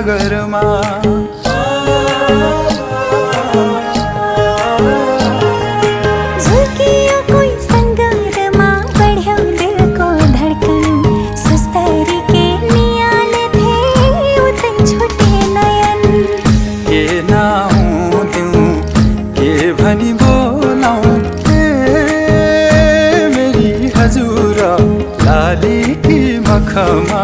सागरमा झुकियो कोही सङ्गरमा बढ्यो दिलको धड्कन सुस्तरी के नियाले थिए उतै छुटे नयन के नाउँ दिउँ के भनी बोलाउँ मेरी हजुर लाली की मखमा